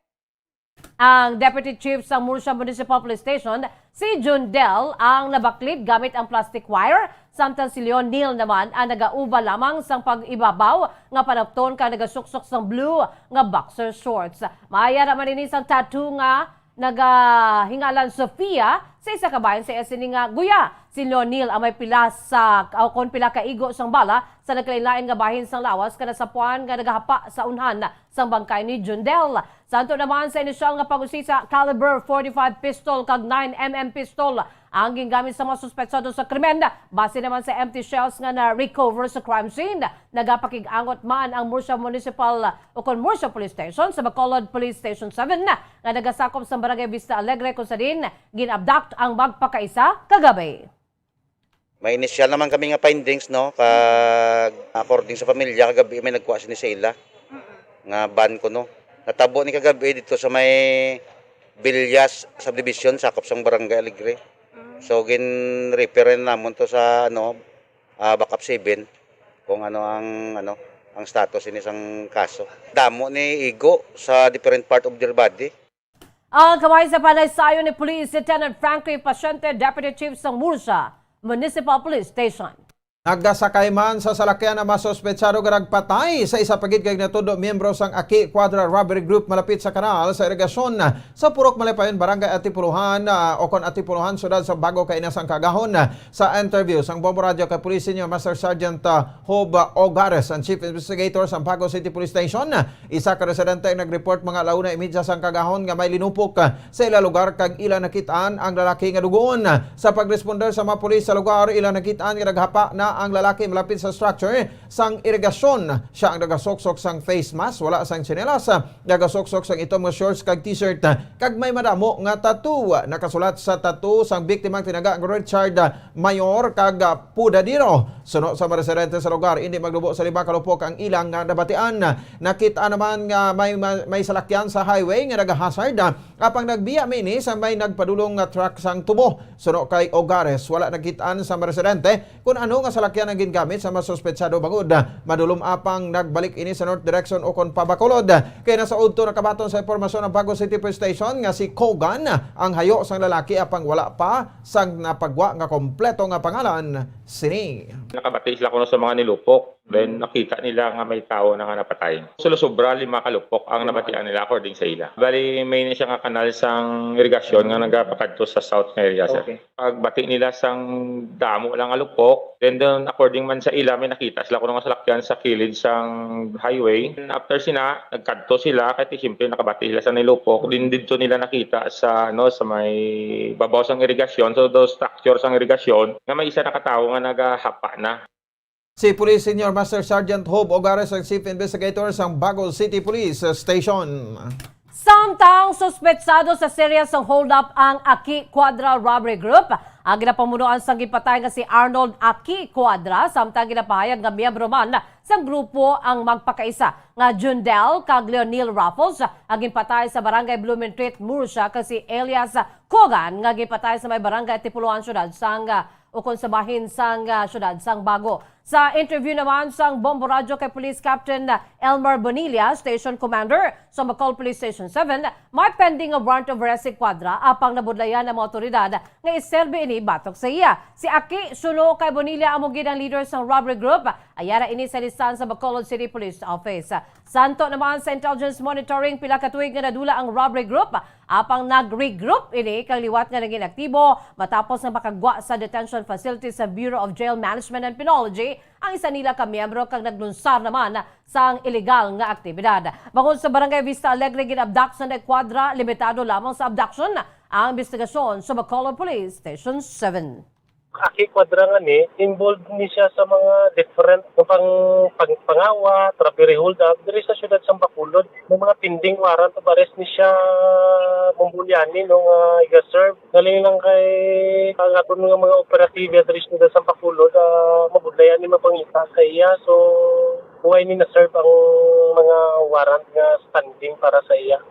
[SPEAKER 13] ang Deputy Chief sa Murcia Municipal Police Station, si Jundel ang nabaklid gamit ang plastic wire, samtang si Leonel naman ang nagauba lamang sang pag-ibabaw nga panapton ka nagasuksok sang blue nga boxer shorts. Maya naman ini sang tattoo nga nagahingalan Sofia sa isa ka bayan sa SNI nga Guya. Si Leonel ang may pila sa kon pila ka igo sang bala sa nagkailain nga bahin sang lawas kana sa puan nga nagahapa sa unhan sang bangkay ni Jundel. Santo naman sa inisyal nga pag-usisa caliber 45 pistol kag 9mm pistol ang gingamit sa mga suspetsado sa krimen. Base naman sa empty shells nga na-recover sa crime scene, nagapakig-angot man ang Murcia Municipal Murcia Police Station sa Bacolod Police Station 7 nga nagasakop sa Barangay Vista Alegre kung sa din ginabduct ang magpakaisa kagabi.
[SPEAKER 18] May initial naman kami nga findings, no, kag according sa pamilya kagabi may nagkuha ni Sheila nga ban ko, no. Natabo ni kagabi dito sa may Bilyas subdivision sakop sang Barangay Alegre. So gin-refer namon to sa backup 7 kung ang status ini sang kaso. Damo ni igo sa different part of their body.
[SPEAKER 13] Ang kamay sa panaysayo ni Police Lieutenant Frankie Pasyente, Deputy Chief sa Murcia Municipal Police Station.
[SPEAKER 1] Naggasakay man sa salakyan na masuspetsado nga nagpatay sa isa pagid kay natudo miyembro sang Aki Quadra Robbery Group malapit sa kanal sa irigasyon sa Purok Malipayon, Barangay Atipuluhan Atipuluhan, syudad sa Bago kay Inasang Kagahon. Sa interview sang Bombo Radio kay Police Senior Master Sergeant Job Ogares, ang Chief Investigator sa Bago City Police Station, isa ka residente ang nag-report mga 1:30 sang Kagahon nga may linupok sa ila lugar kag ila nakitaan ang lalaki nga dugoon. Sa pagresponder sa mga pulis sa lugar, ila nakitaan nga naghapa na ang lalaki malapit sa structure sang irigasyon. Siya ang nagasoksok sang face mask, wala sang tsinelas, nagasoksok sang itom nga shorts kag t-shirt kag may madamo nga tattoo. Nakasulat sa tattoo sang biktima tinaga nga Richard Mayor kag Pudadiro. Suno sa mga residente sa lugar, hindi maglubo sa 5 kalupok ang ilang nga nabatian. Nakita naman nga may salakyan sa highway nga nagahazard apang nagbiya mini sa may nagpadulong nga truck sang Tubo. Suno kay Ogares, wala nakitaan sa mga residente kung ano nga salakyan ang gingamit sa masuspetsado bangod. Madulom apang nagbalik ini sa north direction o kon pabacolod. Kaya nasa udto nakabaton sa impormasyon ng Bago City Police Station nga si Kogan ang hayo sang lalaki apang wala pa sang napagwa nga kompleto nga pangalan sini.
[SPEAKER 19] Nakabati sila kuno sa mga nilupok. Then nakita nila nga may tao na nga napatay. Sobra 5 kalupok ang nabatian nila according sa ila. Bali may na siya nga kanal sang irigasyon nga nagapakadto sa south nga area. Okay. Pagbati nila sang damo lang nga lupok, then according man sa ila may nakita sila kuno nga salakyan sa kilid sang highway. After sina nagkadto sila kay siyempre nakabati sila sa nilupok. Din dito nila nakita sa sa may babaw sang irigasyon, so those structure sang irigasyon nga may isa nakatawo nga nagahapa na.
[SPEAKER 1] Si Police Senior Master Sergeant Job Ogares ang Chief Investigator sa Bago City Police Station.
[SPEAKER 13] Samtang suspetsado sa seryas ng hold-up ang Aki Quadra Robbery Group, ang ginapamunuan sa gipatay nga si Arnold Aki Quadra, samtang ginapahayag nga miyembro man sa grupo ang magpakaisa nga Jundel kag Leonel Raffles ang ginpatay sa Barangay Blooming Treat, Murcia kasi Elias Kogan nga ginpatay sa may Barangay Tipuluan, syudad sang ukon sa bahin sang syudad sang Bago. Sa interview naman sang Bombo Radio kay Police Captain Elmer Bonilla, Station Commander sa Bacol Police Station 7, may pending a warrant of arrest si Quadra apang nabudlayan ng mga otoridad nga iserbi ini batok sa iya. Si Aki suno kay Bonilla amo gid ang leader sang robbery group, ayara ini sa listahan sa Bacolod City Police Office. Santo naman sa intelligence monitoring pila ka tuig nga nadula ang robbery group apang nag-regroup ini kang liwat nga naging aktibo matapos na makagwa sa detention facility sa Bureau of Jail Management and Penology ang isa nila ka miyembro kang naglunsar naman sa illegal nga aktibidad. Bangod sa Barangay Vista Alegre ginabduct sa Quadra, limitado lamang sa abduction ang investigasyon sa Bacolod Police Station 7.
[SPEAKER 15] Aki Quadra nga ni, involved ni siya sa mga different pangawa, trapiri hold up, diri sa syudad sa Bacolod. May mga pending warrant of arrest ni siya Mumbulyani nung iga-serve. Galing lang kay ang aton mga operatibe diri sa syudad sa Bacolod, mabudlayan ni mapangita sa iya. So, huwag ni na-serve ang mga warrant nga standing para sa iya.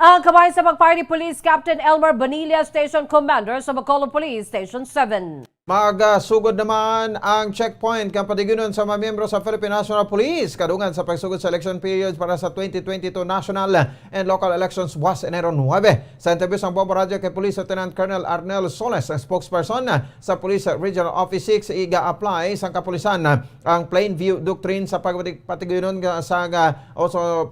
[SPEAKER 13] Ang kamay sa pagpire ni Police Captain Elmer Bonilla, Station Commander sa Bacolod Police Station 7.
[SPEAKER 1] Magasugod naman ang checkpoint kang patigunon sa mga miyembro sa Philippine National Police kadungan sa pagsugod sa election period para sa 2022 national and local elections buwas Enero 9. Sa interview sa Bombo Radio kay Police Lieutenant Colonel Arnel Soles, ang spokesperson sa Police Regional Office 6, iga-apply sa kapulisan ang plain view doctrine sa pagpatigunon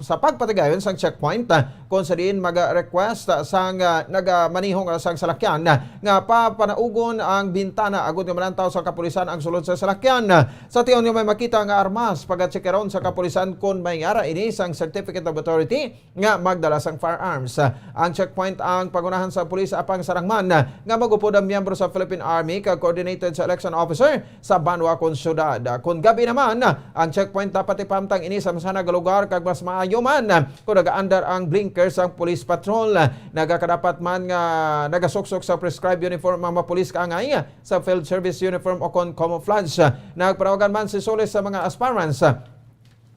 [SPEAKER 1] sa pagpatigayon sa checkpoint kung sa diin mag-request sa nagamanihong sa salakyan nga papanaugon ang bintana agud nga malantaw sa kapulisan ang sulod sa salakyan. Sa tiyon nga may makita nga armas pag-checkeron sa kapulisan kung may ara ini sang certificate of authority nga magdala sang firearms. Ang checkpoint ang pagunahan sa pulis apang sarangman nga magupod ang miyembro sa Philippine Army kag coordinated sa election officer sa Banwa kon syudad. Kung gabi naman ang checkpoint dapat ipamtang ini sa masanag lugar kag mas maayo man kung nagaandar ang blinkers ang police patrol. Nagakadapat man nga nagasuksok sa prescribed uniform ang mga pulis kaangay sa field service uniform o kon camouflage. Nagpanawagan man si Soles sa mga aspirants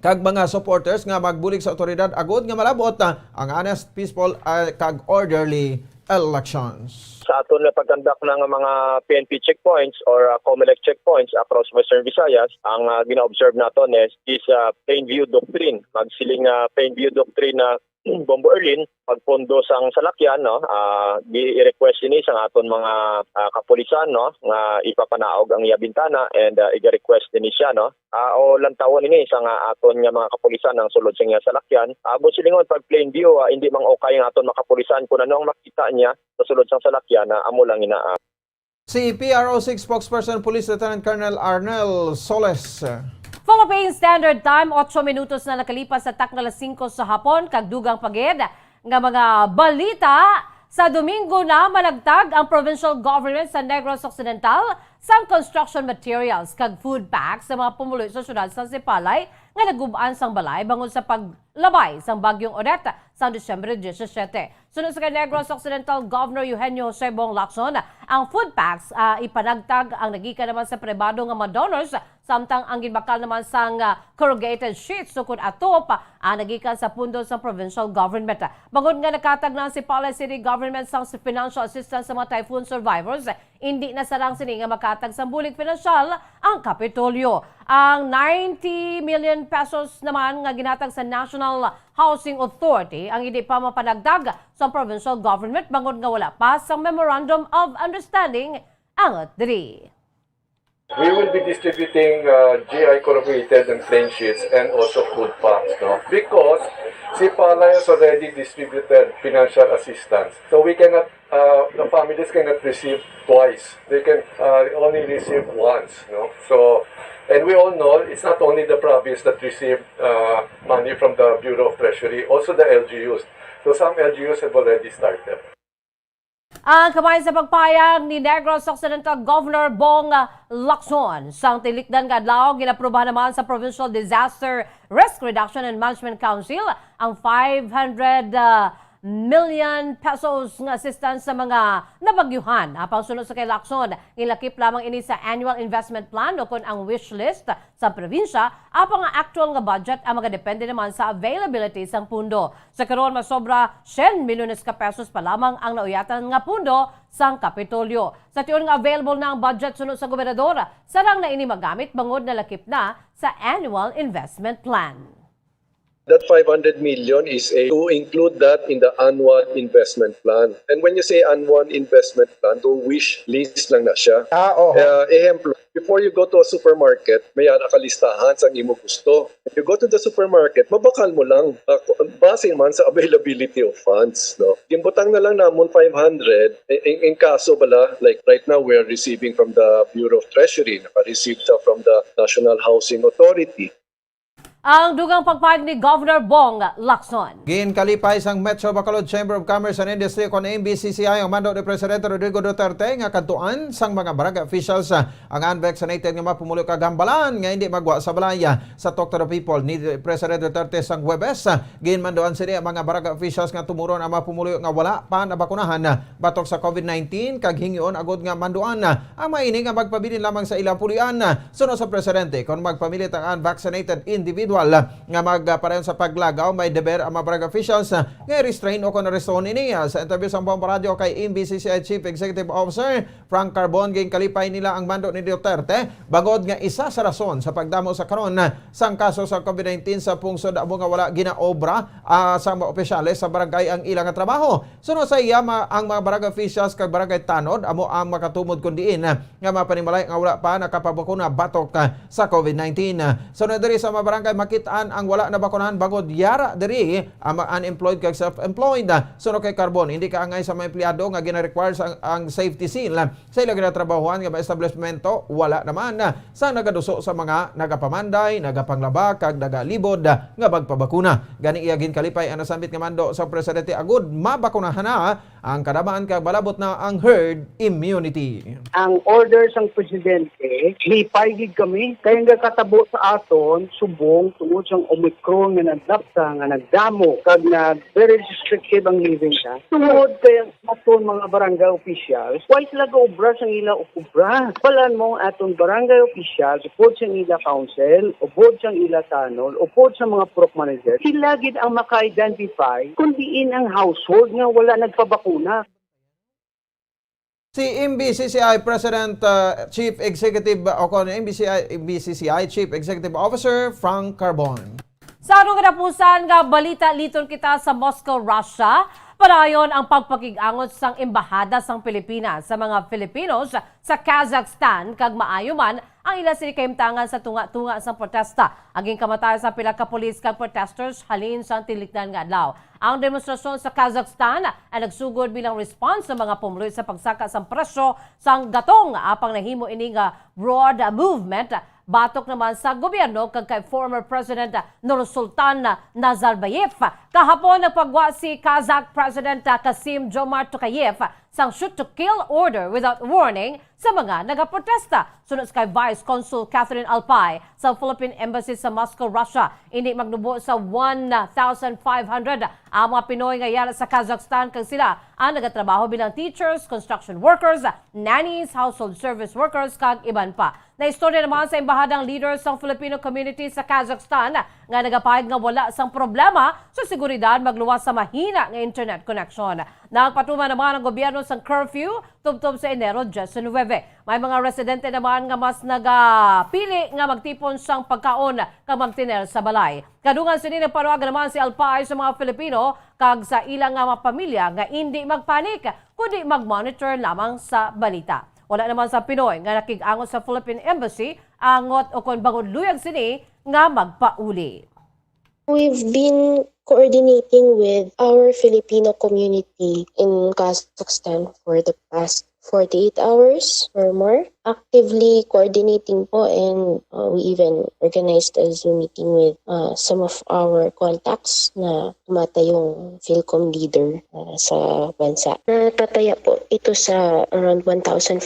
[SPEAKER 1] kag mga supporters nga magbulig sa otoridad agud nga malabot ang honest, peaceful kag orderly elections.
[SPEAKER 20] Sa aton na pagkandak ng mga PNP checkpoints or COMELEC checkpoints across Western Visayas, ang gina-observe naton is plain view doctrine. Magsiling plain view doctrine na Bombo Erlin, pagpondo sang salakyan, no, i-request ini sa aton mga kapulisan, no, nga ipapanaog ang bintana and i-request ini siya, no. O lantawon ini sa aton nga mga kapulisan ang sulod sa salakyan. Silingon pag plain view, hindi mang okay ang aton mga kapulisan kung ano ang makita niya sa sulod sang salakyan, amo lang ina.
[SPEAKER 1] Si PRO6 spokesperson Police Lieutenant Colonel Arnel Soles.
[SPEAKER 13] Philippine Standard Time, 8 minutos na nakalipas sa takna 5 sa hapon, kagdugang pagid nga mga balita. Sa Domingo na malagtag ang provincial government sa Negros Occidental sa construction materials kag food packs sa mga pumuloy sa syudad sa Sipalay nga nagubaan sang balay bangon sa paglabay sang bagyong Odette sa Disyembre 17. Sunod sa Negros Occidental Governor Eugenio Jose Bong Lacson, ang food packs ipanagtag ang nagika naman sa pribado nga mga donors samtang ang ginbakal naman sang corrugated sheets sukod atop ang nagikan sa pundo sa provincial government. Bangon nga nakatag na si Sipalay City Government sang financial assistance sa mga typhoon survivors, hindi na sarang sini nga makatag sa bulig pinansyal ang Kapitolyo. Ang 90 million pesos naman nga ginatag sa National Housing Authority ang hindi pa mapanagdag sa provincial government bangon nga wala pa sa Memorandum of Understanding ang diri.
[SPEAKER 21] We will be distributing GI corrugated and plain sheets and also food packs, no? Because Sipalay has already distributed financial assistance. So we cannot, the families cannot receive twice. They can only receive once, no? So, and we all know it's not only the province that receive money from the Bureau of Treasury, also the LGUs. So some LGUs have already started.
[SPEAKER 13] Ang kamay sa pagpayag ni Negros Occidental Governor Bong Lacson sang tilikdan nga adlaw ginaprobahan naman sa Provincial Disaster Risk Reduction and Management Council ang 500 million pesos nga assistance sa mga nabagyuhan. Apang sunod sa kay Lacson, ilakip lamang ini sa annual investment plan o kung ang wish list sa probinsya, apang ang actual nga budget ang magadepende naman sa availability sang pundo. Sa karon masobra 100 milyones ka pesos pa lamang ang nauyatan nga pundo sang Kapitolyo. Sa tiyon nga available na ang budget sunod sa gobernador, sarang na ini magamit bangod na lakip na sa annual investment plan.
[SPEAKER 22] That 500 million is to include that in the annual investment plan. And when you say annual investment plan, to wish list lang na siya. Ehemplo, before you go to a supermarket, may nakalistahan sa imo gusto. If you go to the supermarket, mabakal mo lang base man sa availability of funds. No? Gimbutang na lang namon 500. In kaso bala, like right now we are receiving from the Bureau of Treasury, naka-receive from the National Housing Authority.
[SPEAKER 13] Ang dugang pagpahayag ni Governor Bong Lacson.
[SPEAKER 1] Ginkalipay sang Metro Bacolod Chamber of Commerce and Industry kon MBCCI ang mando ni Presidente Rodrigo Duterte nga kadtuan sang mga barangay officials ang unvaccinated nga mapumulo kagambalan nga hindi magwa sa balaya sa Talk to the People ni Presidente Duterte sang Huwebes. Ginmandoan sila ang mga barangay officials nga tumuron ang mapumulo nga wala pa nabakunahan batok sa COVID-19 kag hingion agud nga manduan ang maini nga magpabilin lamang sa ilang pulian. Sunod sa Presidente kon magpamilit ang unvaccinated individual nga magpareho sa paglagaw may deber ang mga barangay officials nga restrain o konarestone ini. Sa interview sa Bombo Radio kay MBCCI Chief Executive Officer Frank Carbon, ginkalipay nila ang mando ni Duterte bagod nga isa sa rason sa pagdamo sa karon sang kaso sa COVID-19 sa pungsod amo nga wala ginaobra sa mga opisyales sa barangay ang ilang nga trabaho. Sunod sa iya ang mga barangay officials kag barangay tanod amo ang makatumod kun diin nga mapanimalay nga wala pa nakapabakuna batok sa COVID-19. Sunod diri sa mga barangay makitaan ang wala na bakunahan bagod yara diri ang mga unemployed kag self-employed. Sunod kay Carbon, hindi ka angay sa mga empleyado nga gina-require ang safety seal sa ilang ginatrabahuan nga mga establishmento wala naman sa nagaduso sa mga nagapamanday, nagapanglaba kag nagalibod nga magpabakuna. Gani iya ginkalipay ang nasambit nga mando sa Presidente agud mabakunahan na ang kadamaan kag balabot na ang herd immunity.
[SPEAKER 8] Ang order sang Presidente, lipay gid kami kay nga katabo sa aton subong tungod sa Omicron nga nagdapta nga nagdamo kag nag very restrictive ang living ta. Tungod kay aton mga barangay officials, why sila gaobra sang ila okubra? Balan mo ang aton barangay officials, upod sa ila council, upod sa ila tanol, upod sa mga prop manager, sila gid ang maka-identify kung diin ang household nga wala nagpabakuna.
[SPEAKER 1] Si MBCCI President Chief Executive o MBCCI Chief Executive Officer Frank Carbon.
[SPEAKER 13] Sa anong kanapusan nga balita liton kita sa Moscow, Russia, padayon ang pagpakig-angot sang embahada sang Pilipinas sa mga Filipinos sa Kazakhstan kag maayo man ang ila sila kaimtangan sa tunga-tunga sang protesta. Aging kamatay sa pila ka pulis kag protesters halin sa tilikdan nga adlaw. Ang demonstrasyon sa Kazakhstan ay nagsugod bilang response sa mga pumuloy sa pagsaka sang presyo sang gatong apang nahimo ini nga broad movement. Batok naman sa gobyerno kag kay former President Nursultan Nazarbayev. Kahapon nagpagwa si Kazakh President Kassym-Jomart Tokayev sang shoot-to-kill order without warning sa mga nagaprotesta. Sunod kay Vice Consul Catherine Alpay sa Philippine Embassy sa Moscow, Russia. Hindi magnubo sa 1,500 ang mga Pinoy nga yara sa Kazakhstan kag sila ang nagatrabaho bilang teachers, construction workers, nannies, household service workers kag iban pa. Naistorya naman sa embahadang leaders ng Filipino community sa Kazakhstan nga nagapahayag nga wala sang problema sa seguridad magluwas sa mahina nga internet connection. Nagpatuma naman ang gobyerno sa curfew tubtob sa Enero 19. May mga residente naman nga mas nagapili nga magtipon sang pagkaon kag magtiner sa balay. Kadungan sini nagpanuag naman si Alpay sa mga Filipino kag sa ilang nga mga pamilya nga hindi magpanik kundi mag-monitor lamang sa balita. Wala naman sa Pinoy nga nakig-angot sa Philippine Embassy angot o kon bangod luyag sini nga magpauli.
[SPEAKER 9] We've been coordinating with our Filipino community in Kazakhstan for the past 48 hours or more, actively coordinating po, and we even organized a Zoom meeting with some of our contacts na tumatayong Philcom leader sa bansa. Natataya po ito sa around 1,500.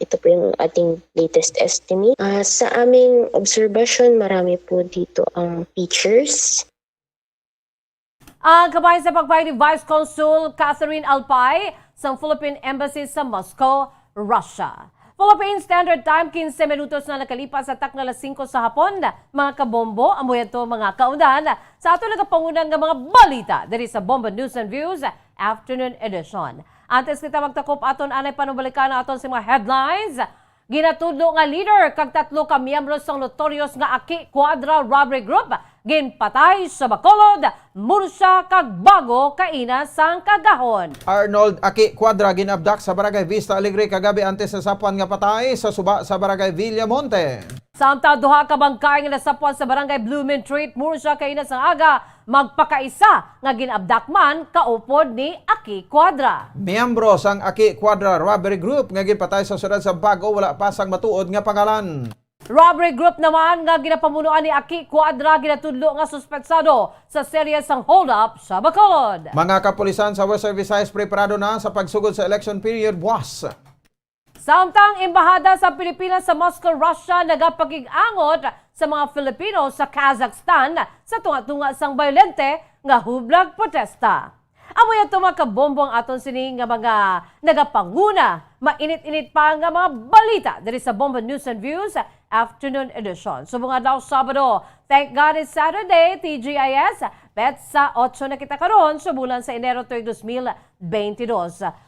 [SPEAKER 9] Ito po yung ating latest estimate. Sa aming observation, marami po dito ang teachers.
[SPEAKER 13] Ang kabayan sa pagpahayag ni Vice Consul Catherine Alpay sa Philippine Embassy sa Moscow, Russia. Philippine Standard Time, 15 minutos na nakalipas sa tak na 5 sa hapon. Mga kabombo, amoy ito mga kaundan sa ato nagapangunang nga mga balita diri sa Bombo News and Views Afternoon Edition. Antes kita magtakop aton anay panubalikan aton sa mga headlines. Ginatudlo nga leader kag 3 ka miyembro sang notorious nga Aki Quadra Robbery Group ginpatay sa Bacolod, Murcia kag Bago kaina sang Kagahon.
[SPEAKER 1] Arnold Aki Quadra ginabdak sa Barangay Vista Alegre kagabi antes sa sapuan nga patay sa suba sa Barangay Villamonte.
[SPEAKER 13] Samtang duha ka bangkay nga nasapuan sa Barangay Blooming Treat, Murcia kaina sang aga magpakaisa nga ginabdak man kaupod ni Aki Quadra.
[SPEAKER 1] Miyembro sang Aki Quadra Robbery Group nga ginpatay sa syudad sa Bago wala pa sang matuod nga pangalan.
[SPEAKER 13] Robbery group naman nga ginapamunuan ni Aki Quadra ginatudlo nga suspetsado sa serye sang hold-up sa Bacolod.
[SPEAKER 1] Mga kapulisan sa Western Visayas preparado na sa pagsugod sa election period buwas.
[SPEAKER 13] Samtang embahada sa Pilipinas sa Moscow, Russia nagapakig-angot sa mga Filipino sa Kazakhstan sa tunga-tunga sang bayolente nga hublag protesta. Amoy ato mga kabombong aton sini nga mga nagapanguna, mainit-init pa nga mga balita diri sa Bombo News and Views Afternoon Edition. Subong adlaw Sabado, thank God it's Saturday, TGIS, bet sa 8 na kita karon sa bulan sa Enero 2022.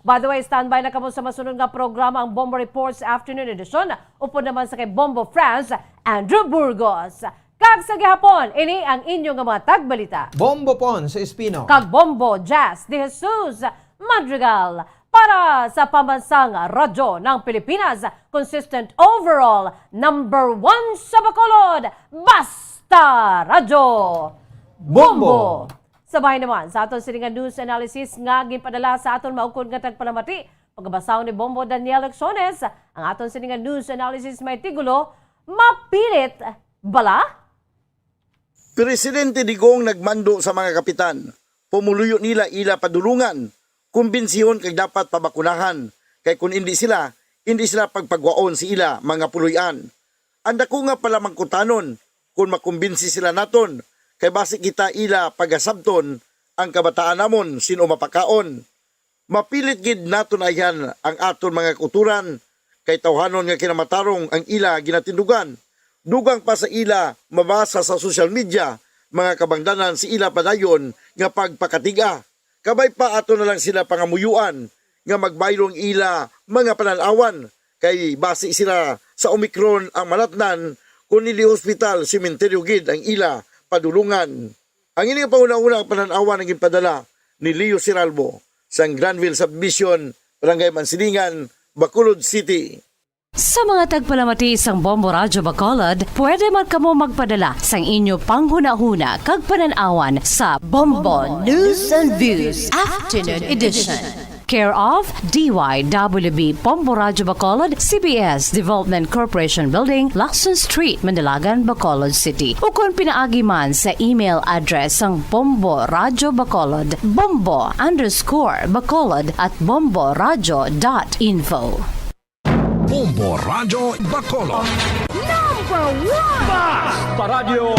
[SPEAKER 13] By the way, standby na kamo sa masunod nga programa ang Bombo Reports Afternoon Edition. Upod naman sa kay Bombo France, Andrew Burgos. Kag sa gihapon, ini ang inyong mga tagbalita.
[SPEAKER 1] Bombo Pon sa Espino.
[SPEAKER 13] Kag Bombo Jazz de Jesus Madrigal para sa pambansang radyo ng Pilipinas. Consistent overall, number 1 sa Bacolod, Basta Radyo Bombo. Sabay naman sa aton siningan news analysis nga ginpadala sa aton maukod nga tagpalamati. Pagbasaw ni Bombo Daniel Lexones, ang aton siningan news analysis may tigulo, mapilit bala?
[SPEAKER 5] Presidente Digong nagmando sa mga kapitan. Pumuluyo nila ila padulungan. Kumbinsiyon kay dapat pabakunahan. Kay kung hindi sila pagpagwaon si ila mga puluyan. Anda ko nga pala magkutanon kung makumbinsi sila naton. Kay basi kita ila pagasabton ang kabataan namon sino mapakaon. Mapilit gid naton ayan ang aton mga kuturan. Kay tawhanon nga kinamatarong ang ila ginatindugan. Dugang pa sa ila mabasa sa social media, mga kabangdanan si ila padayon nga pagpakatiga. Kabay pa ato na lang sila pangamuyuan nga magbaylong ila mga pananawan. Kay base sila sa Omicron ang malatnan kung nili hospital sementeryo gid ang ila padulungan. Ang ini pauna-una ang pananawan ang ginpadala ni Leo Siralbo sa Granville Subdivision, Barangay Mansilingan, Bacolod City.
[SPEAKER 10] Sa mga tagpalamati isang Bombo Radyo Bacolod, pwede man kamo magpadala sang inyo panghuna-huna kag pananawan sa Bombo News and Views Afternoon Edition. Care of DYWB Bombo Radyo Bacolod, CBS Development Corporation Building, Lacson Street, Mandalagan, Bacolod City. O kung pinaagi man sa email address ang Bombo Radyo Bacolod, bombo_bacolod@bomboradyo.info.
[SPEAKER 14] Bombo Radyo Bacolod.
[SPEAKER 12] Number 1!
[SPEAKER 14] Basta Radio